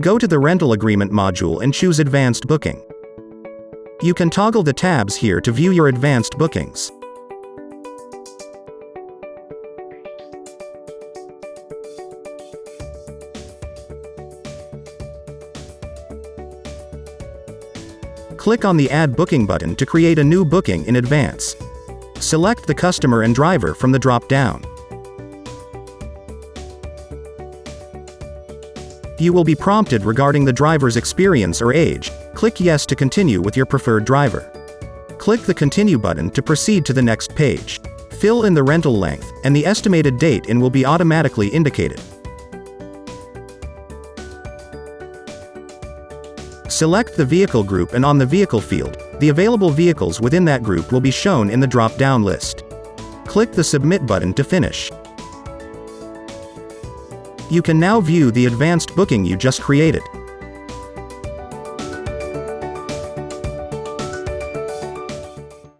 Go to the Rental Agreement module and choose Advanced Booking. You can toggle the tabs here to view your advanced bookings. Click on the Add Booking button to create a new booking in advance. Select the customer and driver from the drop-down. You will be prompted regarding the driver's experience or age. Click Yes to continue with your preferred driver. Click the Continue button to proceed to the next page. Fill in the rental length, and the estimated date in will be automatically indicated. Select the vehicle group, and on the vehicle field, the available vehicles within that group will be shown in the drop-down list. Click the Submit button to finish. You can now view the advanced booking you just created.